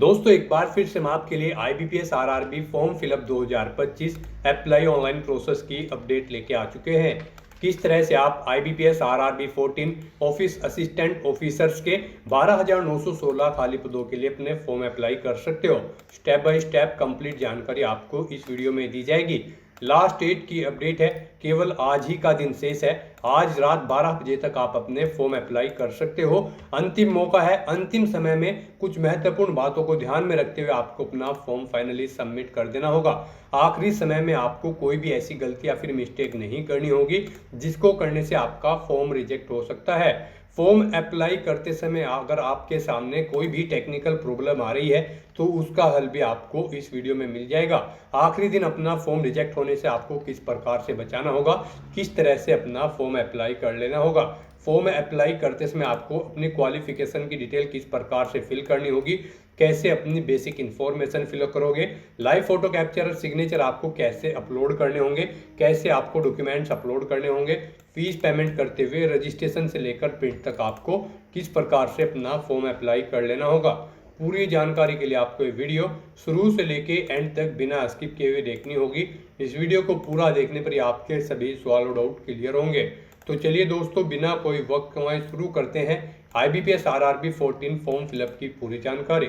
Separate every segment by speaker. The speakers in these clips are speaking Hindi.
Speaker 1: दोस्तों एक बार फिर से हम आपके लिए IBPS RRB form fill up 2025 apply online process की अपडेट लेके आ चुके हैं। किस तरह से आप IBPS RRB 14 office assistant officers के 12,916 खाली पदों के लिए अपने फॉर्म अप्लाई कर सकते हो। स्टेप बाय स्टेप कंप्लीट जानकारी आपको इस वीडियो में दी जाएगी। लास्ट डेट की अपडेट है, केवल आज ही का दिन शेष है। आज रात 12 बजे तक आप अपने फॉर्म अप्लाई कर सकते हो। अंतिम मौका है। अंतिम समय में कुछ महत्वपूर्ण बातों को ध्यान में रखते हुए आपको अपना फॉर्म फाइनली सबमिट कर देना होगा। आखिरी समय में आपको कोई भी ऐसी गलती या फिर मिस्टेक नहीं करनी होगी जिसको करने से आपका फॉर्म रिजेक्ट हो सकता है। फॉर्म अप्लाई करते समय अगर आपके सामने कोई भी टेक्निकल प्रॉब्लम आ रही है तो उसका हल भी आपको इस वीडियो में मिल जाएगा। आखिरी दिन अपना फॉर्म रिजेक्ट होने से आपको किस प्रकार से बचाना होगा, किस तरह से अपना फॉर्म अप्लाई कर लेना होगा। फॉर्म अप्लाई करते समय आपको अपनी क्वालिफिकेशन की डिटेल किस प्रकार से फिल करनी होगी, कैसे अपनी बेसिक इन्फॉर्मेशन फिल करोगे, लाइव फोटो कैप्चर और सिग्नेचर आपको कैसे अपलोड करने होंगे, कैसे आपको डॉक्यूमेंट्स अपलोड करने होंगे, फीस पेमेंट करते हुए रजिस्ट्रेशन से लेकर प्रिंट तक आपको किस प्रकार से अपना फॉर्म अप्लाई कर लेना होगा। पूरी जानकारी के लिए आपको ये वीडियो शुरू से लेके एंड तक बिना स्किप किए हुए देखनी होगी। इस वीडियो को पूरा देखने पर ही आपके सभी सवाल और डाउट क्लियर होंगे। तो चलिए दोस्तों, बिना कोई वक्त गंवाए शुरू करते हैं IBPS RRB 14 फॉर्म फिलअप की पूरी जानकारी।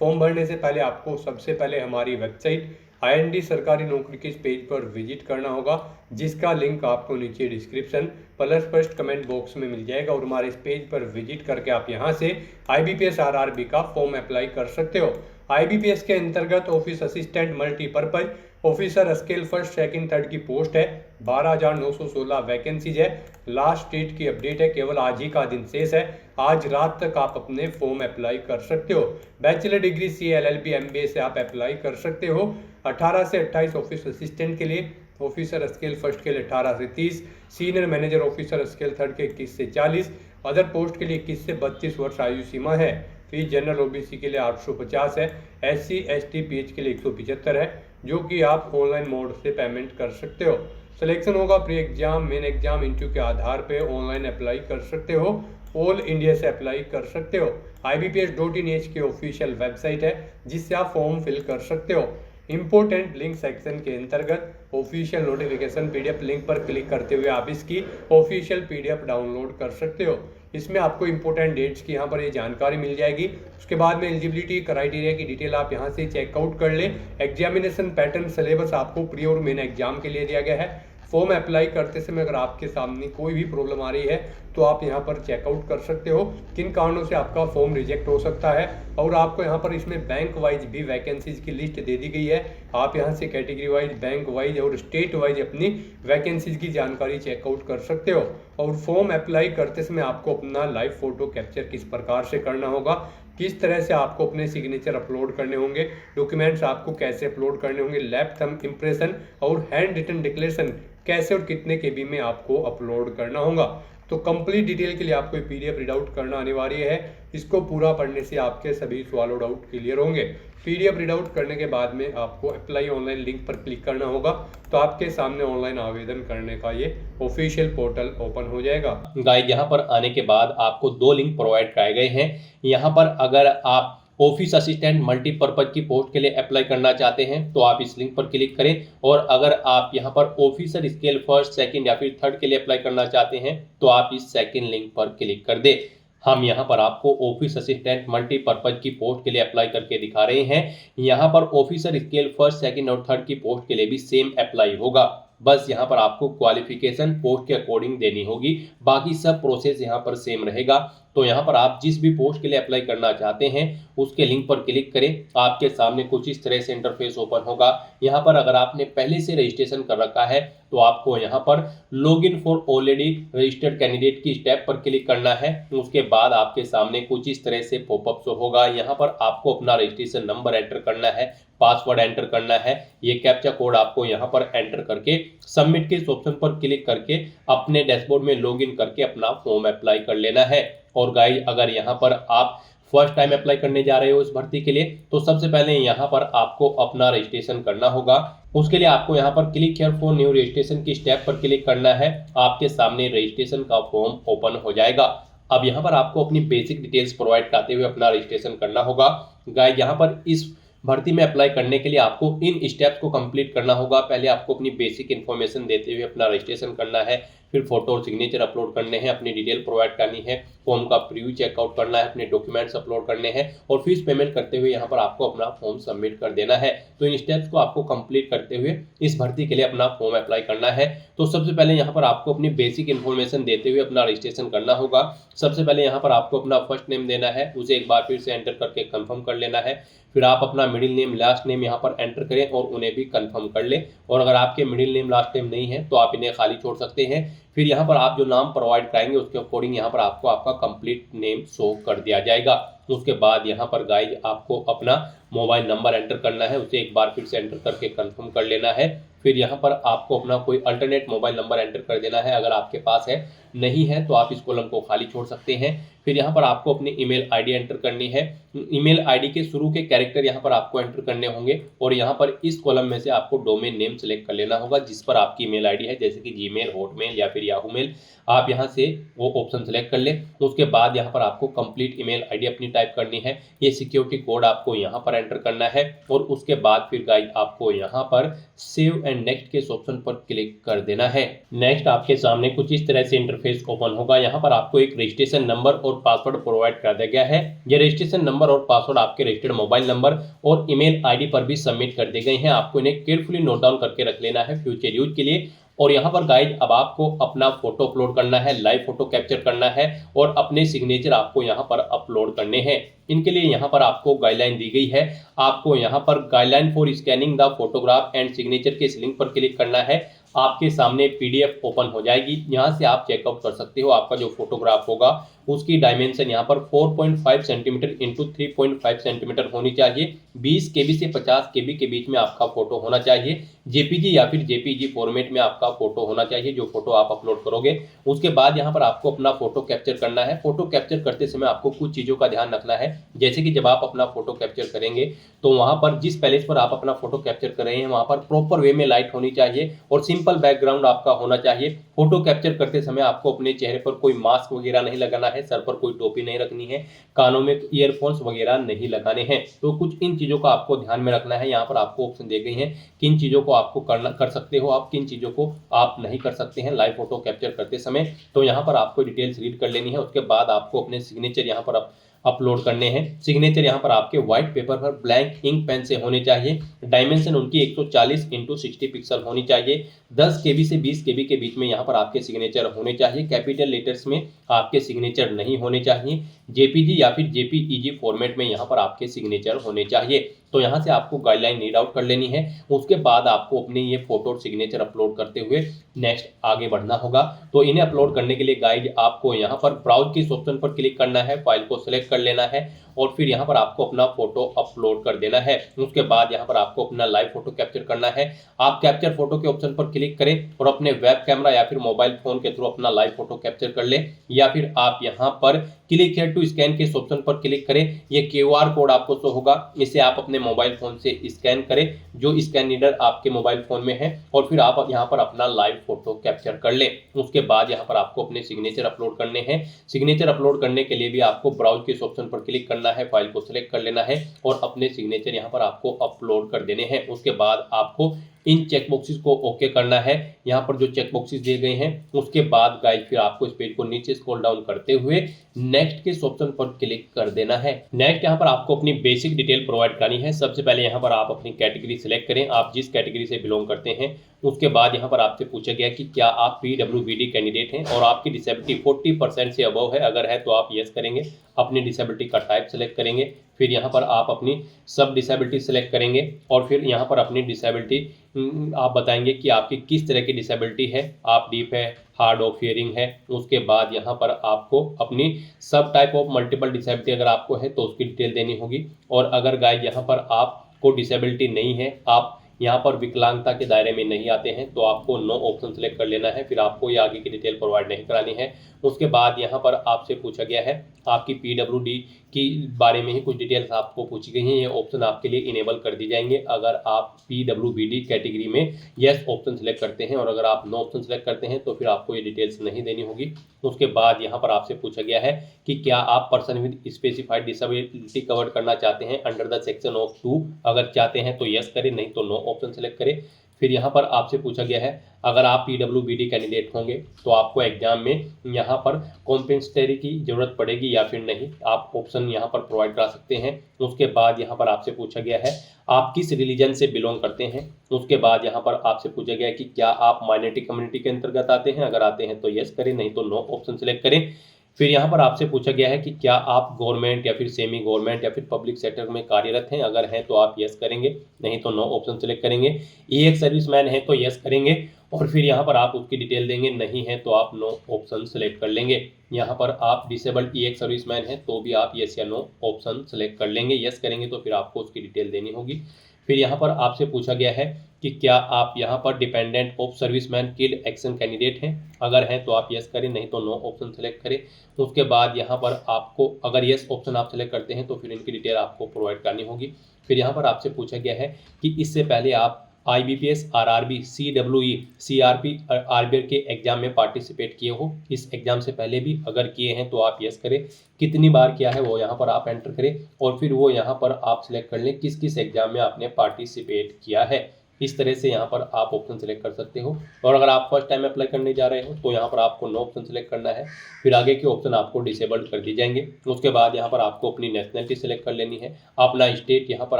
Speaker 1: फॉर्म भरने से पहले आपको सबसे पहले हमारी वेबसाइट IND सरकारी नौकरी के इस पेज पर विजिट करना होगा, जिसका लिंक आपको नीचे description plus first comment box में मिल जाएगा। और हमारे इस पेज पर विजिट करके आप यहां से IBPS RRB का फॉर्म अप्लाई कर सकते हो। IBPS के अंतर्गत office assistant multipurpose officer scale first second third की पोस्ट है। 12,916 वैकेंसीज है। लास्ट डेट की अपडेट है, केवल आज ही का दिन शेष है। आज रात तक आप अपने फॉर्म अप्लाई कर सकते हो। Bachelor degree CA LLB MBA से आप अप्लाई कर सकते हो। 18 से 28 ऑफिस असिस्टेंट के लिए, ऑफिसर स्केल फर्स्ट के लिए 18 से 30, senior manager officer scale third के 21 से 40, अदर पोस्ट के लिए 21 से 32 वर्ष आयु सीमा है। फीस जनरल OBC के लिए 850 है। SC ST PH के लिए 175 है, जो कि आप ऑनलाइन मोड से पेमेंट कर सकते हो। सिलेक्शन होगा pre exam, main exam, interview के आधार पे ऑनलाइन अप्लाई कर सकते हो। ऑल इंडिया से अप्लाई कर सकते हो। IBPS.in की ऑफिशियल वेबसाइट है, जिससे आप फॉर्म फिल कर सकते हो। इंपोर्टेंट लिंक सेक्शन के अंतर्गत ऑफिशियल नोटिफिकेशन PDF लिंक पर क्लिक करते हुए आप इसकी ऑफिशियल PDF डाउनलोड कर सकते हो। इसमें आपको इंपोर्टेंट डेट्स की यहाँ पर ये जानकारी मिल जाएगी। उसके बाद में एलिजिबिलिटी क्राइटेरिया की डिटेल आप यहाँ से चेकआउट कर ले। एग्जामिनेशन पैटर्न सिलेबस आपको प्री और मेन एग्जाम के लिए दिया गया है। फॉर्म अप्लाई करते समय अगर आपके सामने कोई भी प्रॉब्लम आ रही है तो आप यहाँ पर चेकआउट कर सकते हो किन कारणों से आपका फॉर्म रिजेक्ट हो सकता है। और आपको यहाँ पर इसमें बैंक वाइज भी वैकेंसीज की लिस्ट दे दी गई है। आप यहाँ से कैटेगरी वाइज, बैंक वाइज और स्टेट वाइज अपनी वैकेंसीज की जानकारी चेकआउट कर सकते हो। और फॉर्म अप्लाई करते समय आपको अपना लाइव फोटो कैप्चर किस प्रकार से करना होगा, किस तरह से आपको अपने सिग्नेचर अपलोड करने होंगे, डॉक्यूमेंट्स आपको कैसे अपलोड करने होंगे, लेफ्ट थंब इम्प्रेशन और हैंड रिटन डिक्लेरेशन कैसे और कितने KB में आपको अपलोड करना होगा। तो कंप्लीट डिटेल के लिए आपको PDF रीड आउट करना अनिवार्य है। इसको पूरा पढ़ने से आपके सभी सवाल और डाउट क्लियर होंगे। PDF रीड आउट करने के बाद में आपको अप्लाई ऑनलाइन लिंक पर क्लिक करना होगा, तो आपके सामने ऑनलाइन आवेदन करने का ये ऑफिशियल पोर्टल ओपन हो जाएगा।
Speaker 2: गाइस, यहाँ पर आने के बाद आपको 2 लिंक प्रोवाइड कराए गए हैं। यहाँ पर अगर आप ऑफिस असिस्टेंट मल्टीपर्पज की पोस्ट के लिए अप्लाई करना चाहते हैं तो आप इस लिंक पर क्लिक करें। और अगर आप यहाँ पर ऑफिसर स्केल फर्स्ट सेकंड या फिर थर्ड के लिए अप्लाई करना चाहते हैं तो आप इस सेकंड लिंक पर क्लिक कर दें। हम यहाँ पर आपको ऑफिस असिस्टेंट मल्टीपर्पज की पोस्ट के लिए अप्लाई करके दिखा रहे हैं। यहाँ पर ऑफिसर स्केल फर्स्ट सेकंड और थर्ड की पोस्ट के लिए भी सेम अप्लाई होगा। बस यहाँ पर आपको क्वालिफिकेशन पोस्ट के अकॉर्डिंग देनी होगी, बाकी सब प्रोसेस यहाँ पर सेम रहेगा। तो यहाँ पर आप जिस भी पोस्ट के लिए अप्लाई करना चाहते हैं उसके लिंक पर क्लिक करें। आपके सामने कुछ इस तरह से इंटरफेस ओपन होगा। यहाँ पर अगर आपने पहले से रजिस्ट्रेशन कर रखा है तो आपको यहाँ पर login for already registered candidate की स्टेप पर क्लिक करना है। उसके बाद आपके सामने कुछ इस तरह से पॉपअप शो होगा। यहाँ पर आपको अपना रजिस्ट्रेशन नंबर एंटर करना है, पासवर्ड एंटर करना है। ये कैप्चा कोड आपको यहाँ पर एंटर करके सबमिट के ऑप्शन पर क्लिक करके अपने डैशबोर्ड में लॉगिन करके अपना फॉर्म अप्लाई कर लेना है। और गाइस, अगर यहाँ पर आप फर्स्ट टाइम अप्लाई करने जा रहे हो इस भर्ती के लिए तो सबसे पहले यहाँ पर आपको अपना रजिस्ट्रेशन करना होगा। उसके लिए आपको यहाँ पर click here for new registration की स्टेप पर क्लिक करना है। आपके सामने रजिस्ट्रेशन का फॉर्म ओपन हो जाएगा। अब यहाँ पर आपको अपनी बेसिक डिटेल्स प्रोवाइड कराते हुए अपना रजिस्ट्रेशन करना होगा। गाइस यहाँ पर इस भर्ती में अप्लाई करने के लिए आपको इन स्टेप्स को कंप्लीट करना होगा। पहले आपको अपनी बेसिक इन्फॉर्मेशन देते हुए अपना रजिस्ट्रेशन करना है, फिर फोटो और सिग्नेचर अपलोड करने हैं, अपनी डिटेल प्रोवाइड करनी है, फॉर्म का प्रीव्यू चेकआउट करना है, अपने डॉक्यूमेंट्स अपलोड करने हैं और फीस पेमेंट करते हुए यहाँ पर आपको अपना फॉर्म सबमिट कर देना है। तो इन स्टेप्स को आपको कंप्लीट करते हुए इस भर्ती के लिए अपना फॉर्म अप्लाई करना है। तो सबसे पहले यहाँ पर आपको अपनी बेसिक इन्फॉर्मेशन देते हुए अपना रजिस्ट्रेशन करना होगा। सबसे पहले यहाँ पर आपको अपना फर्स्ट नेम देना है, उसे एक बार फिर से एंटर करके कंफर्म कर लेना है। फिर आप अपना मिडिल नेम लास्ट नेम यहाँ पर एंटर करें और उन्हें भी कंफर्म कर लें। और अगर आपके मिडिल नेम लास्ट नेम नहीं है तो आप इन्हें खाली छोड़ सकते हैं। फिर यहाँ पर आप जो नाम प्रोवाइड कराएंगे उसके अकॉर्डिंग यहाँ पर आपको आपका कंप्लीट नेम शो कर दिया जाएगा। उसके बाद यहाँ पर गाइज आपको अपना मोबाइल नंबर एंटर करना है, उसे एक बार फिर से एंटर करके कंफर्म कर लेना है। फिर यहाँ पर आपको अपना कोई अल्टरनेट मोबाइल नंबर एंटर कर देना है, अगर आपके पास है, नहीं है तो आप इस कॉलम को खाली छोड़ सकते हैं। फिर यहाँ पर आपको अपनी ईमेल आईडी एंटर करनी है। ईमेल आईडी के शुरू के कैरेक्टर यहाँ पर आपको एंटर करने होंगे और यहाँ पर इस कॉलम में से आपको डोमेन नेम सेलेक्ट कर लेना होगा जिस पर आपकी ईमेल आईडी है, जैसे कि जीमेल, हॉटमेल या फिर याहू मेल। आप यहाँ से वो ऑप्शन सेलेक्ट कर लें। उसके बाद यहाँ पर आपको कंप्लीट ईमेल आईडी अपनी टाइप करनी है, ये सिक्योरिटी कोड आपको यहाँ पर एंटर करना है और उसके बाद फिर गाइस आपको यहाँ पर सेव एंड नेक्स्ट के ऑप्शन पर क्लिक कर देना है। नेक्स्ट आपके सामने कुछ इस तरह से इंटरफेस ओपन होगा। यहाँ पर आपको एक रजिस्ट्रेशन नंबर और पासवर्ड प्रोवाइड कर दिया गया है। ये रजिस्ट्रेशन नंबर और पासवर्ड आपके रजिस्टर्ड मोबाइल नंबर और ईमेल आईडी पर भी सबमिट कर दिए गए हैं। आपको इन्हें केयरफुली नोट डाउन करके रख लेना है फ्यूचर यूज के लिए। और यहाँ पर गाइज अब आपको अपना फोटो अपलोड करना है, लाइव फोटो कैप्चर करना है और अपने सिग्नेचर आपको यहाँ पर अपलोड करने हैं। इनके लिए यहाँ पर आपको गाइडलाइन दी गई है। आपको यहाँ पर guideline for scanning the photograph and signature के इस लिंक पर क्लिक करना है। आपके सामने पीडीएफ ओपन हो जाएगी, यहाँ से आप चेकआउट कर सकते हो। आपका जो फोटोग्राफ होगा उसकी डायमेंशन यहाँ पर 4.5 सेंटीमीटर इंटू 3.5 सेंटीमीटर होनी चाहिए। 20 KB से 50 KB के बीच में आपका फोटो होना चाहिए। जेपीजी या फिर जेपीजी फॉर्मेट में आपका फोटो होना चाहिए जो फोटो आप अपलोड करोगे। उसके बाद यहाँ पर आपको अपना फोटो कैप्चर करना है। फोटो कैप्चर करते समय आपको कुछ चीज़ों का ध्यान रखना है, जैसे कि जब आप अपना फोटो कैप्चर करेंगे तो वहाँ पर जिस पैलेस पर आप अपना फोटो कैप्चर कर रहे हैं वहाँ पर प्रॉपर वे में लाइट होनी चाहिए और सिंपल बैकग्राउंड आपका होना चाहिए। फोटो कैप्चर करते समय आपको अपने चेहरे पर कोई मास्क वगैरह नहीं लगाना है, सर पर कोई टोपी नहीं रखनी है, कानों में ईयरफोन्स वगैरह नहीं लगाने हैं। तो कुछ इन चीज़ों का आपको ध्यान में रखना है। यहाँ पर आपको ऑप्शन दे गई हैं किन चीज़ों को आपको कर सकते हो आप, किन चीज़ों को आप नहीं कर सकते हैं लाइव फोटो कैप्चर करते समय। तो यहाँ पर आपको डिटेल्स रीड कर लेनी है। उसके बाद आपको अपने सिग्नेचर यहाँ पर अपलोड करने हैं। सिग्नेचर यहाँ पर आपके व्हाइट पेपर पर ब्लैंक इंक पेन से होने चाहिए। डायमेंशन उनकी 140 इंटू 60 पिक्सल होनी चाहिए। 10 KB से 20 KB के बीच में यहाँ पर आपके सिग्नेचर होने चाहिए। कैपिटल लेटर्स में आपके सिग्नेचर नहीं होने चाहिए। जेपीजी या फिर जेपीईजी फॉर्मेट में यहाँ पर आपके सिग्नेचर होने चाहिए। तो यहाँ से आपको गाइडलाइन रीड आउट कर लेनी है। उसके बाद आपको अपने ये फोटो और सिग्नेचर अपलोड करते हुए नेक्स्ट आगे बढ़ना होगा। तो इन्हें अपलोड करने के लिए गाइड आपको यहाँ पर ब्राउज के ऑप्शन पर क्लिक करना है, फाइल को सिलेक्ट कर लेना है और फिर यहाँ पर आपको अपना फोटो अपलोड कर देना है। उसके बाद यहाँ पर आपको अपना लाइव फोटो कैप्चर करना है। आप कैप्चर फोटो के ऑप्शन पर क्लिक करें और अपने वेब कैमरा या फिर मोबाइल फोन के थ्रू अपना लाइव फोटो कैप्चर कर लें, या फिर आप यहाँ पर क्लिक हियर टू स्कैन के ऑप्शन पर क्लिक करें। ये QR कोड आपको शो होगा, इसे आप अपने मोबाइल फोन से स्कैन करें जो स्कैन रीडर आपके मोबाइल फोन में है और फिर आप यहाँ पर अपना लाइव फोटो कैप्चर कर लें। उसके बाद यहाँ पर आपको अपने सिग्नेचर अपलोड करने हैं। सिग्नेचर अपलोड करने के लिए भी आपको ब्राउज के ऑप्शन पर क्लिक करना है, फाइल को सिलेक्ट कर लेना है और अपने सिग्नेचर यहाँ पर आपको अपलोड कर देने हैं। उसके बाद आपको इन चेक बॉक्सेस को ओके करना है। यहाँ पर जो चेक बॉक्सेस दिए गए हैं उसके बाद गाइस फिर आपको इस पेज को नीचे स्क्रॉल डाउन करते हुए नेक्स्ट के ऑप्शन पर क्लिक कर देना है। नेक्स्ट यहाँ पर आपको अपनी बेसिक डिटेल प्रोवाइड करनी है। सबसे पहले यहाँ पर आप अपनी कैटेगरी सिलेक्ट करें, आप जिस कैटेगरी से बिलोंग करते हैं। उसके बाद यहाँ पर आपसे पूछा गया कि क्या आप PWBD कैंडिडेट हैं और आपकी डिसेबिलिटी 40% से अबव है, अगर है तो आप यस करेंगे। अपनी डिसेबिलिटी का टाइप सेलेक्ट करेंगे, फिर यहाँ पर आप अपनी सब डिसेबिलिटी सेलेक्ट करेंगे और फिर यहाँ पर अपनी डिसेबिलिटी आप बताएंगे कि आपकी किस तरह की डिसेबिलिटी है, आप डीफ है, हार्ड ऑफ हियरिंग है। उसके बाद यहाँ पर आपको अपनी सब टाइप ऑफ मल्टीपल डिसेबिलिटी अगर आपको है तो उसकी डिटेल देनी होगी। और अगर गाइस यहाँ पर आपको डिसेबिलिटी नहीं है, आप यहाँ पर विकलांगता के दायरे में नहीं आते हैं, तो आपको नो ऑप्शन सेलेक्ट कर लेना है। फिर आपको ये आगे की डिटेल प्रोवाइड नहीं करानी है। उसके बाद यहाँ पर आपसे पूछा गया है आपकी PWD की बारे में ही कुछ डिटेल्स आपको पूछी गई हैं। ये ऑप्शन आपके लिए इनेबल कर दी जाएंगे अगर आप PWBD कैटेगरी में यस ऑप्शन सेलेक्ट करते हैं, और अगर आप नो ऑप्शन सेलेक्ट करते हैं तो फिर आपको ये डिटेल्स नहीं देनी होगी। उसके बाद यहाँ पर आपसे पूछा गया है कि क्या आप person with specified disability cover करना चाहते हैं अंडर द सेक्शन ऑफ 2। अगर चाहते हैं तो यस करें, नहीं तो नो ऑप्शन सेलेक्ट करें। फिर यहाँ पर आपसे पूछा गया है अगर आप PWBD कैंडिडेट होंगे तो आपको एग्जाम में यहाँ पर कॉम्पेंसेटरी की ज़रूरत पड़ेगी या फिर नहीं, आप ऑप्शन यहाँ पर प्रोवाइड करा सकते हैं। उसके बाद यहाँ पर आपसे पूछा गया है आप किस रिलीजन से बिलोंग करते हैं। उसके बाद यहाँ पर आपसे पूछा गया है कि क्या आप माइनॉरिटी कम्युनिटी के अंतर्गत आते हैं। अगर आते हैं तो यस करें, नहीं तो नो ऑप्शन सेलेक्ट करें। फिर यहाँ पर आपसे पूछा गया है कि क्या आप गवर्नमेंट या फिर सेमी गवर्नमेंट या फिर पब्लिक सेक्टर में कार्यरत हैं। अगर हैं तो आप यस करेंगे, नहीं तो नो ऑप्शन सेलेक्ट करेंगे। ये एक सर्विसमैन है तो यस करेंगे, और फिर यहाँ पर आप उसकी डिटेल देंगे, नहीं है तो आप नो ऑप्शन सेलेक्ट कर लेंगे। यहाँ पर आप डिसेबल्ड एक सर्विसमैन है तो भी आप यस या नो ऑप्शन सेलेक्ट कर लेंगे। यस करेंगे तो फिर आपको उसकी डिटेल देनी होगी। फिर यहाँ पर आपसे पूछा गया है कि क्या आप यहाँ पर dependent of serviceman killed action candidate हैं। अगर हैं तो आप यस करें, नहीं तो नो ऑप्शन सेलेक्ट करें। उसके बाद यहाँ पर आपको अगर यस ऑप्शन आप सेलेक्ट करते हैं तो फिर इनकी डिटेल आपको प्रोवाइड करनी होगी। फिर यहाँ पर आपसे पूछा गया है कि इससे पहले आप IBPS RRB CWE CRP RBR के एग्जाम में पार्टिसिपेट किए हो। इस एग्जाम से पहले भी अगर किए हैं तो आप यस करें, कितनी बार किया है वो यहाँ पर आप एंटर करें, और फिर वो यहाँ पर आप सिलेक्ट कर लें किस किस एग्जाम में आपने पार्टिसिपेट किया है। इस तरह से यहाँ पर आप ऑप्शन सेलेक्ट कर सकते हो। और अगर आप फर्स्ट टाइम अप्लाई करने जा रहे हो तो यहाँ पर आपको नो ऑप्शन सेलेक्ट करना है। फिर आगे के ऑप्शन आपको डिसेबल्ड कर दिए जाएंगे। उसके बाद यहाँ पर आपको अपनी नेशनलिटी सेलेक्ट कर लेनी है, अपना स्टेट यहाँ पर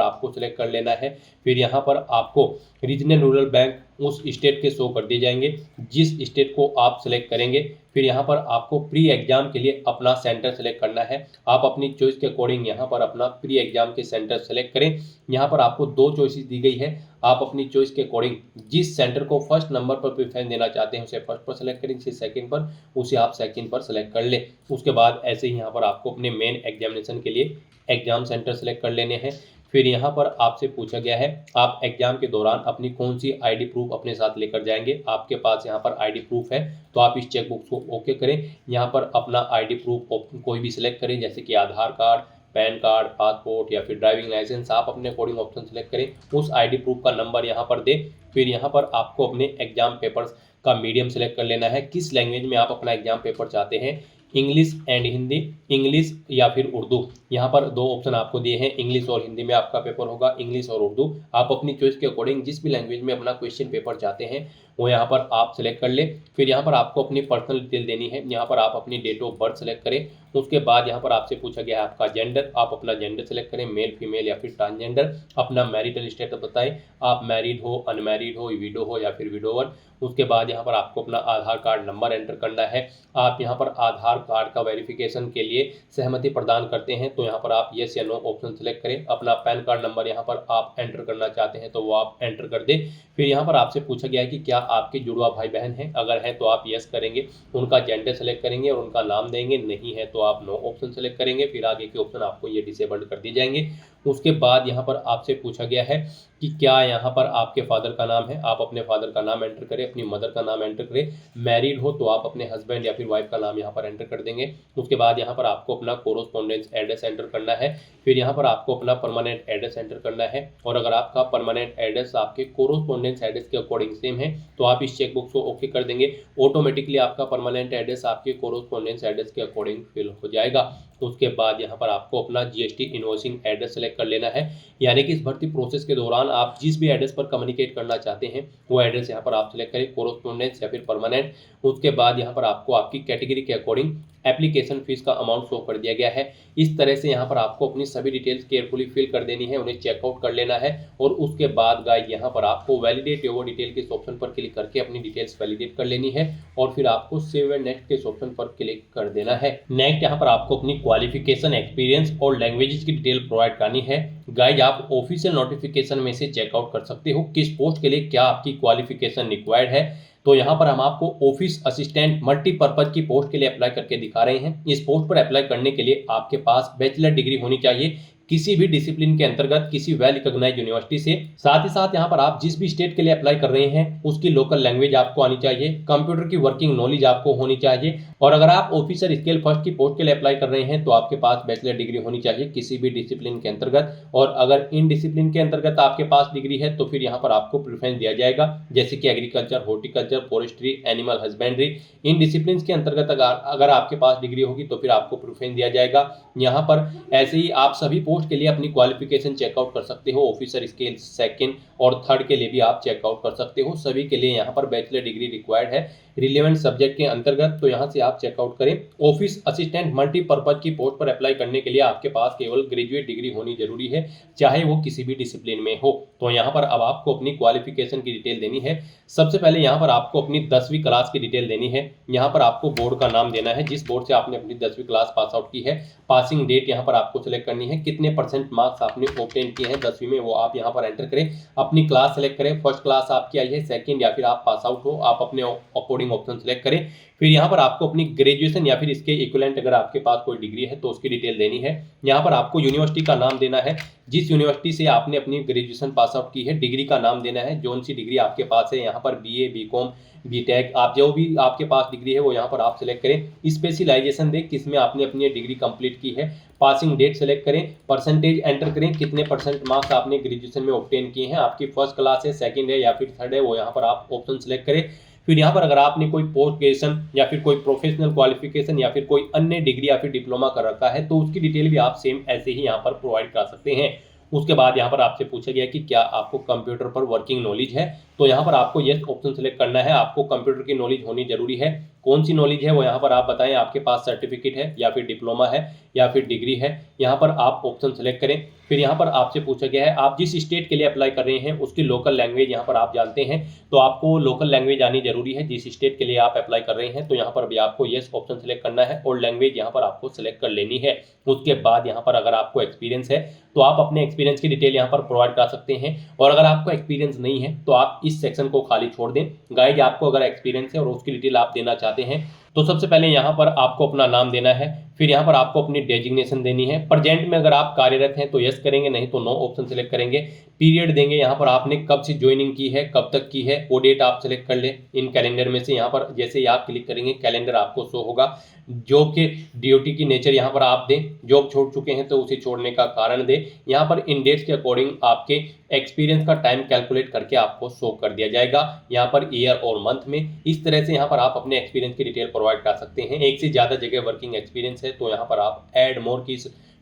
Speaker 2: आपको सेलेक्ट कर लेना है। फिर यहाँ पर आपको रीजनल रूरल बैंक उस स्टेट के शो कर दिए जाएंगे जिस स्टेट को आप सेलेक्ट करेंगे। फिर यहाँ पर आपको प्री एग्जाम के लिए अपना सेंटर सेलेक्ट करना है। आप अपनी चॉइस के अकॉर्डिंग यहाँ पर अपना प्री एग्जाम के सेंटर सेलेक्ट करें। यहाँ पर आपको 2 चॉइसेस दी गई है, आप अपनी चॉइस के अकॉर्डिंग जिस सेंटर को फर्स्ट नंबर पर प्रेफरेंस देना चाहते हैं उसे फर्स्ट पर सेलेक्ट करें, जिसे सेकंड पर उसे आप सेकंड पर सेलेक्ट कर लें। उसके बाद ऐसे ही यहाँ पर आपको अपने मेन एग्जामिनेशन के लिए एग्जाम सेंटर सेलेक्ट कर लेने हैं। फिर यहाँ पर आपसे पूछा गया है आप एग्जाम के दौरान अपनी कौन सी ID प्रूफ अपने साथ लेकर जाएंगे। आपके पास यहाँ पर ID प्रूफ है तो आप इस चेकबुक को ओके करें। यहाँ पर अपना ID प्रूफ कोई भी सिलेक्ट करें, जैसे कि आधार कार्ड, पैन कार्ड, पासपोर्ट या फिर ड्राइविंग लाइसेंस। आप अपने अकॉर्डिंग ऑप्शन सेलेक्ट करें, उस ID प्रूफ का नंबर यहाँ पर दें। फिर यहाँ पर आपको अपने एग्जाम पेपर्स का मीडियम सेलेक्ट कर लेना है, किस लैंग्वेज में आप अपना एग्जाम पेपर चाहते हैं, इंग्लिश एंड हिंदी, इंग्लिश या फिर उर्दू। यहाँ पर 2 ऑप्शन आपको दिए हैं, इंग्लिश और हिंदी में आपका पेपर होगा, इंग्लिश और उर्दू। आप अपनी चॉइस के अकॉर्डिंग जिस भी लैंग्वेज में अपना क्वेश्चन पेपर चाहते हैं वो यहाँ पर आप सेलेक्ट कर ले। फिर यहाँ पर आपको अपनी पर्सनल डिटेल देनी है, यहाँ पर आप अपनी डेट ऑफ बर्थ सेलेक्ट करें। उसके बाद यहाँ पर आपसे पूछा गया है आपका जेंडर, आप अपना जेंडर सेलेक्ट करें, मेल फीमेल या फिर ट्रांसजेंडर। अपना मैरिटल स्टेटस बताएं, आप मैरिड हो, अनमैरिड हो, विडो हो या फिर विडोवर। उसके बाद यहाँ पर आपको अपना आधार कार्ड नंबर एंटर करना है। आप यहाँ पर आधार कार्ड का वेरिफिकेशन के लिए सहमति प्रदान करते हैं तो यहाँ पर आप यस या नो ऑप्शन सेलेक्ट करें। अपना पैन कार्ड नंबर यहाँ पर आप एंटर करना चाहते हैं तो वो आप एंटर कर दें। फिर यहाँ पर आपसे पूछा गया है कि क्या आपके जुड़वा भाई बहन हैं। अगर हैं तो आप यस करेंगे, उनका जेंडर सेलेक्ट करेंगे और उनका नाम देंगे, नहीं है तो आप नो ऑप्शन सेलेक्ट करेंगे। फिर आगे के ऑप्शन आपको ये डिसेबल्ड कर दिए जाएंगे। उसके बाद यहाँ पर आपसे पूछा गया है कि क्या यहाँ पर आपके फादर का नाम है, आप अपने फादर का नाम एंटर करें, अपनी मदर का नाम एंटर करें। मैरिड हो तो आप अपने हस्बैंड या फिर वाइफ का नाम यहाँ पर एंटर कर देंगे। उसके बाद यहाँ पर आपको अपना कोरोस्पोंडेंस एड्रेस एंटर करना है। फिर यहाँ पर आपको अपना परमानेंट एड्रेस एंटर करना है, और अगर आपका परमानेंट एड्रेस आपके कोरोस्पोंडेंस एड्रेस के अकॉर्डिंग सेम है तो आप इस चेकबुक को ओके कर देंगे। ऑटोमेटिकली आपका परमानेंट एड्रेस आपके कोरोस्पोंडेंस एड्रेस के अकॉर्डिंग फिल हो जाएगा। उसके बाद यहाँ पर आपको अपना GST इनवॉइसिंग एड्रेस सेलेक्ट कर लेना है, यानी कि इस भर्ती प्रोसेस के दौरान आप जिस भी एड्रेस पर कम्युनिकेट करना चाहते हैं वो एड्रेस यहाँ पर आप सेलेक्ट करें, कोरोस्पोंडेंस या फिर परमानेंट। उसके बाद यहाँ पर आपको आपकी कैटेगरी के अकॉर्डिंग एप्लीकेशन फीस का अमाउंट शो कर दिया गया है। इस तरह से यहाँ पर आपको अपनी सभी डिटेल्स केयरफुली फिल कर देनी है, उन्हें चेकआउट कर लेना है। और उसके बाद गाइस यहाँ पर आपको वैलिडेट योर डिटेल के ऑप्शन पर क्लिक करके अपनी डिटेल्स वैलिडेट कर लेनी है, और फिर आपको सेव एंड नेक्स्ट के ऑप्शन पर क्लिक कर देना है। नेक्स्ट यहाँ पर आपको अपनी क्वालिफिकेशन, एक्सपीरियंस और लैंग्वेजेस की डिटेल प्रोवाइड करनी है। गाइस आप ऑफिशियल नोटिफिकेशन में से चेकआउट कर सकते हो किस पोस्ट के लिए क्या आपकी क्वालिफिकेशन रिक्वायर्ड है। तो यहाँ पर हम आपको ऑफिस असिस्टेंट मल्टीपर्पज की पोस्ट के लिए अप्लाई करके दिखा रहे हैं। इस पोस्ट पर अप्लाई करने के लिए आपके पास बैचलर डिग्री होनी चाहिए किसी भी डिसिप्लिन के अंतर्गत किसी वेल रिकॉग्नाइज्ड यूनिवर्सिटी से। साथ ही साथ यहाँ पर आप जिस भी स्टेट के लिए अप्लाई कर रहे हैं उसकी लोकल लैंग्वेज आपको आनी चाहिए, कंप्यूटर की वर्किंग नॉलेज आपको होनी चाहिए, और अगर आप ऑफिसर स्केल फर्स्ट की पोस्ट के लिए अप्लाई कर रहे हैं तो आपके पास बैचलर डिग्री होनी चाहिए किसी भी डिसिप्लिन के अंतर्गत। और अगर इन डिसिप्लिन के अंतर्गत आपके पास डिग्री है तो फिर यहाँ पर आपको प्रेफरेंस दिया जाएगा, जैसे कि agriculture, horticulture, forestry, animal husbandry. In discipline के अंतर्गत अगर आपके पास डिग्री होगी तो फिर आपको प्रेफरेंस दिया जाएगा। यहाँ पर ऐसे ही आप सभी पोस्ट के लिए अपनी क्वालिफिकेशन चेकआउट कर सकते हो। ऑफिसर स्केल सेकंड और थर्ड के लिए भी आप चेकआउट कर सकते हो। सभी के लिए यहाँ पर बैचलर डिग्री रिक्वायर्ड है रिलेवेंट सब्जेक्ट के अंतर्गत, तो यहाँ से आप चेकआउट करें। ऑफिस असिस्टेंट मल्टीपर्पज की पोस्ट पर अप्लाई करने के लिए आपके पास केवल ग्रेजुएट डिग्री होनी जरूरी है, चाहे वो किसी भी डिसिप्लिन में हो। तो यहाँ पर अब आपको अपनी क्वालिफिकेशन की डिटेल देनी है। सबसे पहले यहाँ पर आपको अपनी 10वीं क्लास की डिटेल देनी है। यहाँ पर आपको बोर्ड का नाम देना है, जिस बोर्ड से आपने अपनी 10वीं क्लास पास आउट की है। पासिंग डेट यहाँ पर आपको सिलेक्ट करनी है, कितने % मार्क्स आपने ऑब्टेन किए हैं 10वीं में वो आप यहाँ पर एंटर करें। अपनी क्लास सेलेक्ट करें, फर्स्ट क्लास आपकी आई है, सेकंड या फिर आप पास आउट हो, आप अपने अकॉर्डिंग ऑप्शन सेलेक्ट करें। फिर यहाँ पर आपको अपनी ग्रेजुएशन या फिर इसके इक्विवेलेंट अगर आपके पास कोई डिग्री है तो उसकी डिटेल देनी है। यहाँ पर आपको यूनिवर्सिटी का नाम देना है, जिस यूनिवर्सिटी से आपने अपनी ग्रेजुएशन पास आउट की है। डिग्री का नाम देना है, जोन सी डिग्री आपके पास है, यहाँ पर BA, BCom, BTech, आप जो भी आपके पास डिग्री है वो यहाँ पर आप सिलेक्ट करें। स्पेशलाइजेशन दें किसमें आपने अपनी डिग्री कंप्लीट की है। पासिंग डेट सेलेक्ट करें, परसेंटेज एंटर करें, कितने % मार्क्स आपने ग्रेजुएशन में ऑब्टेन किए हैं। आपकी फर्स्ट क्लास है, सेकंड है या फिर थर्ड है, वो यहाँ पर आप ऑप्शन सेलेक्ट करें। फिर यहाँ पर अगर आपने कोई पोस्ट ग्रेजुएशन या फिर कोई प्रोफेशनल क्वालिफिकेशन या फिर कोई अन्य डिग्री या फिर डिप्लोमा कर रखा है तो उसकी डिटेल भी आप सेम ऐसे ही यहाँ पर प्रोवाइड कर सकते हैं। उसके बाद यहाँ पर आपसे पूछा गया कि क्या आपको कंप्यूटर पर वर्किंग नॉलेज है, तो यहाँ पर आपको यस ऑप्शन सेलेक्ट करना है। आपको कंप्यूटर की नॉलेज होनी जरूरी है। कौन सी नॉलेज है वो यहाँ पर आप बताएं, आपके पास सर्टिफिकेट है या फिर डिप्लोमा है या फिर डिग्री है, यहाँ पर आप ऑप्शन सेलेक्ट करें। फिर यहाँ पर आपसे पूछा गया है आप जिस स्टेट के लिए अप्लाई कर रहे हैं उसकी लोकल लैंग्वेज यहाँ पर आप जानते हैं, तो आपको लोकल लैंग्वेज आनी जरूरी है जिस स्टेट के लिए आप अप्लाई कर रहे हैं। तो यहाँ पर भी आपको यस ऑप्शन सेलेक्ट करना है और लैंग्वेज यहाँ पर आपको सेलेक्ट कर लेनी है। उसके बाद यहाँ पर अगर आपको एक्सपीरियंस है तो आप अपने एक्सपीरियंस की डिटेल यहाँ पर प्रोवाइड कर सकते हैं, और अगर आपको एक्सपीरियंस नहीं है तो आप इस सेक्शन को खाली छोड़ दें। गाइज आपको अगर एक्सपीरियंस है और उसकी डिटेल आप देना चाहते हैं तो सबसे पहले यहाँ पर आपको अपना नाम देना है। फिर यहाँ पर आपको अपनी डेजिग्नेशन देनी है। प्रेजेंट में अगर आप कार्यरत हैं तो यस करेंगे, नहीं तो नो ऑप्शन सेलेक्ट करेंगे। पीरियड देंगे, यहाँ पर आपने कब से ज्वाइनिंग की है, कब तक की है, वो डेट आप सेलेक्ट कर लें इन कैलेंडर में से। यहाँ पर जैसे ही आप क्लिक करेंगे कैलेंडर आपको शो होगा। जॉब के ड्यूटी की नेचर यहाँ पर आप दें, जॉब छोड़ चुके हैं तो उसे छोड़ने का कारण दें। यहाँ पर इन डेट्स के अकॉर्डिंग आपके एक्सपीरियंस का टाइम कैलकुलेट करके आपको शो कर दिया जाएगा यहाँ पर ईयर और मंथ में। इस तरह से यहाँ पर आप अपने एक्सपीरियंस की डिटेल प्रोवाइड कर सकते हैं। एक से ज़्यादा जगह वर्किंग एक्सपीरियंस है तो यहाँ पर आप ऐड मोर की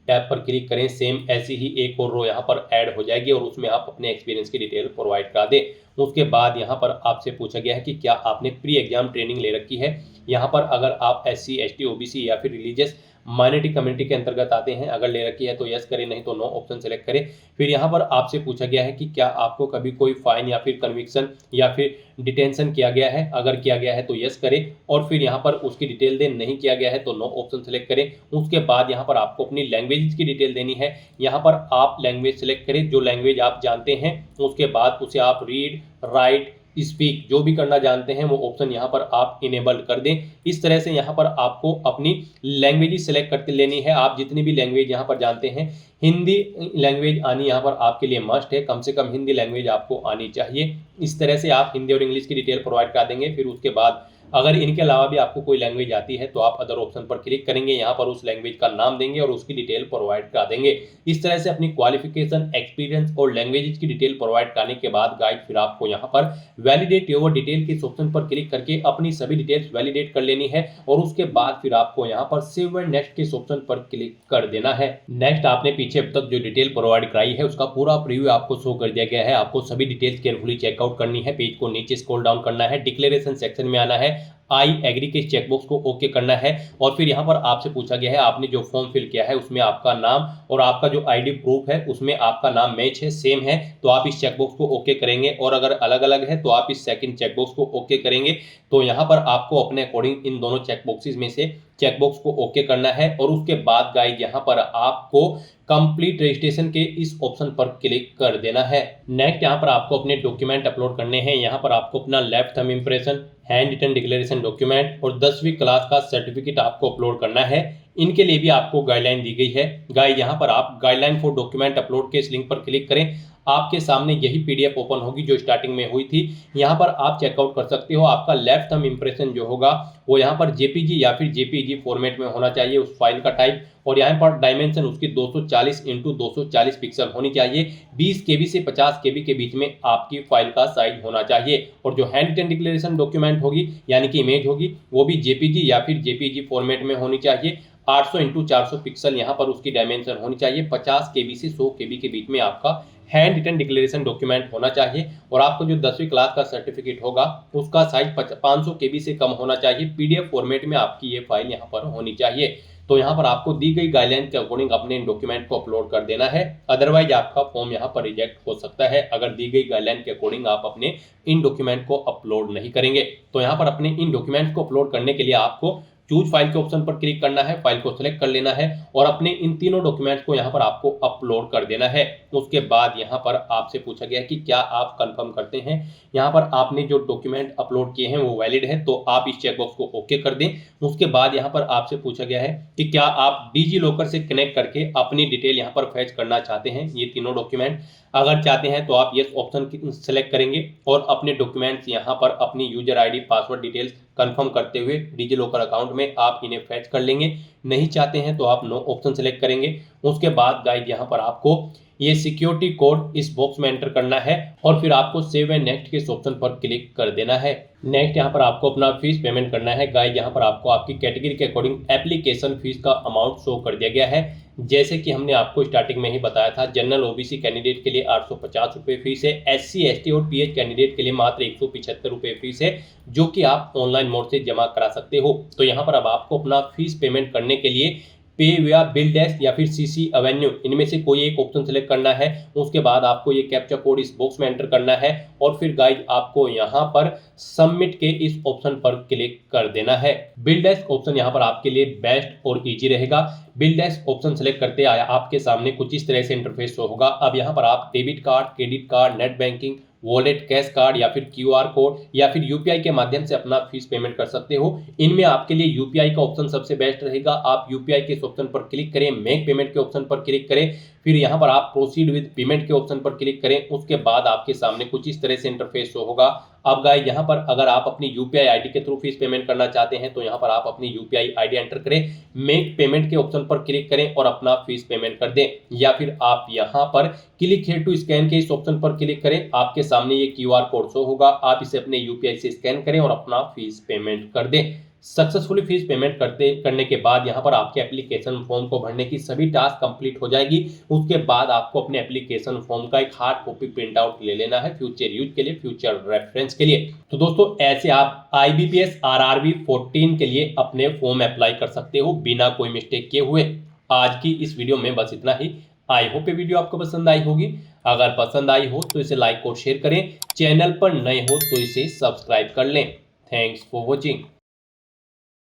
Speaker 2: टैब पर क्लिक करें, सेम ऐसी ही एक और रो यहाँ पर ऐड हो जाएगी और उसमें आप अपने एक्सपीरियंस की डिटेल प्रोवाइड करा दें। उसके बाद यहाँ पर आपसे पूछा गया है कि क्या आपने प्री एग्जाम ट्रेनिंग ले रखी है। यहाँ पर अगर आप SC, ST, OBC या फिर रिलीजियस माइनॉरिटी कम्युनिटी के अंतर्गत आते हैं, अगर ले रखी है तो यस करें, नहीं तो नो ऑप्शन सेलेक्ट करें। फिर यहाँ पर आपसे पूछा गया है कि क्या आपको कभी कोई फाइन या फिर कन्विक्शन या फिर डिटेंशन किया गया है, अगर किया गया है तो यस करें और फिर यहाँ पर उसकी डिटेल दें, नहीं किया गया है तो नो ऑप्शन सेलेक्ट करें। उसके बाद यहाँ पर आपको अपनी लैंग्वेज की डिटेल देनी है। यहाँ पर आप लैंग्वेज सेलेक्ट करें जो लैंग्वेज आप जानते हैं। उसके बाद उसे आप रीड, राइट, स्पीक जो भी करना जानते हैं वो ऑप्शन यहाँ पर आप इनेबल कर दें। इस तरह से यहाँ पर आपको अपनी लैंग्वेज सेलेक्ट करके लेनी है। आप जितनी भी लैंग्वेज यहाँ पर जानते हैं, हिंदी लैंग्वेज आनी यहाँ पर आपके लिए मस्ट है, कम से कम हिंदी लैंग्वेज आपको आनी चाहिए। इस तरह से आप हिंदी और इंग्लिश की डिटेल प्रोवाइड कर देंगे। फिर उसके बाद अगर इनके अलावा भी आपको कोई लैंग्वेज आती है तो आप अदर ऑप्शन पर क्लिक करेंगे, यहाँ पर उस लैंग्वेज का नाम देंगे और उसकी डिटेल प्रोवाइड करा देंगे। इस तरह से अपनी क्वालिफिकेशन, एक्सपीरियंस और लैंग्वेज की डिटेल प्रोवाइड कराने के बाद गाइड फिर आपको यहाँ पर वैलिडेट योर डिटेल के ऑप्शन पर क्लिक करके अपनी सभी डिटेल्स वैलिडेट कर लेनी है और उसके बाद फिर आपको यहाँ पर सेव एंड नेक्स्ट के ऑप्शन पर क्लिक कर देना है। नेक्स्ट आपने पीछे अब तक जो डिटेल प्रोवाइड कराई है उसका पूरा प्रीव्यू आपको शो कर दिया गया है। आपको सभी डिटेल्स केयरफुली चेकआउट करनी है, पेज को नीचे स्क्रॉल डाउन करना है, डिक्लेरेशन सेक्शन में आना है, आई एग्री के चेकबॉक्स को ओके करना है और फिर यहाँ पर आपसे पूछा गया है आपने जो फॉर्म फिल किया है उसमें आपका नाम और आपका जो आईडी प्रूफ है उसमें आपका नाम मैच है, सेम है, तो आप इस चेकबॉक्स को ओके करेंगे और अगर अलग अलग है तो आप इस सेकंड चेकबॉक्स को ओके करेंगे। तो यहाँ पर आपको अपने अकॉर्डिंग इन दोनों चेकबॉक्सेस में से चेकबॉक्स को ओके करना है और उसके बाद गाइस यहाँ पर आपको कंप्लीट रजिस्ट्रेशन के इस ऑप्शन पर क्लिक कर देना है। नेक्स्ट यहाँ पर आपको अपने डॉक्यूमेंट अपलोड करने हैं। यहाँ पर आपको अपना left thumb impression, handwritten declaration document और 10वीं क्लास का सर्टिफिकेट आपको अपलोड करना है। इनके लिए भी आपको गाइडलाइन दी गई है। गाइस यहाँ पर आप गाइडलाइन फॉर डॉक्यूमेंट अपलोड के इस लिंक पर क्लिक करें, आपके सामने यही पीडीएफ ओपन होगी जो स्टार्टिंग में हुई थी। यहाँ पर आप चेकआउट कर सकते हो। आपका लेफ्ट थंब इंप्रेशन जो होगा वो यहाँ पर जेपीजी या फिर जेपीईजी फॉर्मेट में होना चाहिए उस फाइल का टाइप, और यहाँ पर डायमेंशन उसकी 240x240 पिक्सल होनी चाहिए। 20 KB से 50 KB के बीच में आपकी फाइल का साइज होना चाहिए। और जो हैंड रिटन डिक्लेरेशन डॉक्यूमेंट होगी यानी कि इमेज होगी वो भी जेपीजी या फिर जेपीईजी फॉर्मेट में होनी चाहिए। 800x400 पिक्सल यहाँ पर उसकी डायमेंशन होनी चाहिए। 50 KB से 100 KB के बीच में आपका हैंड रिटन डिक्लेरेशन डॉक्यूमेंट होना चाहिए। और आपको जो 10वीं क्लास का सर्टिफिकेट होगा उसका साइज 500 KB से कम होना चाहिए। पीडीएफ फॉर्मेट में आपकी ये फाइल यहाँ पर होनी चाहिए। तो यहाँ पर आपको दी गई गाइडलाइन के अकॉर्डिंग अपने इन डॉक्यूमेंट को अपलोड कर देना है, अदरवाइज आपका फॉर्म यहाँ पर रिजेक्ट हो सकता है अगर दी गई गाइडलाइन के अकॉर्डिंग आप अपने इन डॉक्यूमेंट को अपलोड नहीं करेंगे। तो यहाँ पर अपने इन डॉक्यूमेंट को अपलोड करने के लिए आपको चूज फाइल के ऑप्शन पर क्लिक करना है, फाइल को सिलेक्ट कर लेना है और अपने इन तीनों डॉक्यूमेंट्स को यहाँ पर आपको अपलोड कर देना है। उसके बाद यहाँ पर आपसे पूछा गया है कि क्या आप कंफर्म करते हैं, यहाँ पर आपने जो डॉक्यूमेंट अपलोड किए हैं वो वैलिड है, तो आप इस चेकबॉक्स को ओके कर दें। उसके बाद यहाँ पर आपसे पूछा गया है कि क्या आप डिजी लॉकर से कनेक्ट करके अपनी डिटेल यहाँ पर फैच करना चाहते हैं ये तीनों डॉक्यूमेंट। अगर चाहते हैं तो आप यस ऑप्शन सेलेक्ट करेंगे और अपने डॉक्यूमेंट्स यहाँ पर अपनी user ID password details confirm करते हुए डिजी लॉकर अकाउंट में आप इन्हें फैच कर लेंगे। नहीं चाहते हैं तो आप नो ऑप्शन सेलेक्ट करेंगे। उसके बाद गाइड यहाँ पर आपको ये सिक्योरिटी कोड इस बॉक्स में एंटर करना है और फिर आपको सेव एंड नेक्स्ट के इस ऑप्शन पर क्लिक कर देना है। नेक्स्ट यहाँ पर आपको अपना फीस पेमेंट करना है। गाइड यहाँ पर आपको आपकी कैटेगरी के अकॉर्डिंग एप्लीकेशन फीस का अमाउंट शो कर दिया गया है। जैसे कि हमने आपको स्टार्टिंग में ही बताया था, जनरल ओबीसी कैंडिडेट के लिए 850 रुपये फीस है, एससी एसटी और पीएच कैंडिडेट के लिए मात्र 175 रुपये फीस है, जो कि आप ऑनलाइन मोड से जमा करा सकते हो। तो यहाँ पर अब आपको अपना फीस पेमेंट करने के लिए पे या बिल डैश या फिर सीसी एवेन्यू इनमें से कोई एक ऑप्शन सेलेक्ट करना है। उसके बाद आपको ये कैप्चा कोड इस बॉक्स में एंटर करना है और फिर गाइड आपको यहाँ पर सबमिट के इस ऑप्शन पर क्लिक कर देना है। बिल डैश ऑप्शन यहाँ पर आपके लिए बेस्ट और इजी रहेगा। बिल डैश ऑप्शन सेलेक्ट करते आया आपके सामने कुछ इस तरह से इंटरफेस शो होगा। अब यहाँ पर आप debit card, credit card, net banking, wallet, cash card या फिर क्यूआर कोड या फिर यूपीआई के माध्यम से अपना फीस पेमेंट कर सकते हो। इनमें आपके लिए यूपीआई का ऑप्शन सबसे बेस्ट रहेगा। आप यूपीआई के इस ऑप्शन पर क्लिक करें, मेक पेमेंट के ऑप्शन पर क्लिक करें, फिर यहाँ पर आप प्रोसीड विद पेमेंट के ऑप्शन पर क्लिक करें। उसके बाद आपके सामने कुछ इस तरह से इंटरफेस शो होगा। अब गाइस यहाँ पर अगर आप अपनी यूपीआई आईडी के थ्रू फीस पेमेंट करना चाहते हैं तो यहाँ पर आप अपनी यूपीआई आईडी एंटर करें, मेक पेमेंट के ऑप्शन पर क्लिक करें और अपना फीस पेमेंट कर दें। या फिर आप यहाँ पर क्लिक हियर टू स्कैन के इस ऑप्शन पर क्लिक करें, आपके सामने ये क्यूआर कोड शो होगा, आप इसे अपने यूपीआई से स्कैन करें और अपना फीस पेमेंट कर दें। सक्सेसफुली फीस पेमेंट करने के बाद यहाँ पर आपके एप्लीकेशन फॉर्म को भरने की सभी टास्क कंप्लीट हो जाएगी। उसके बाद आपको अपने एप्लीकेशन फॉर्म का एक हार्ड कॉपी प्रिंट आउट ले लेना है फ्यूचर यूज के लिए, फ्यूचर रेफरेंस के लिए। तो दोस्तों ऐसे आप IBPS RRB 14 के लिए अपने फॉर्म अप्लाई कर सकते हो बिना कोई मिस्टेक किए हुए। आज की इस वीडियो में बस इतना ही। आई होप ये वीडियो आपको पसंद आई होगी। अगर पसंद आई हो तो इसे लाइक और शेयर करें, चैनल पर नए हो तो इसे सब्सक्राइब कर लें। Thanks for watching.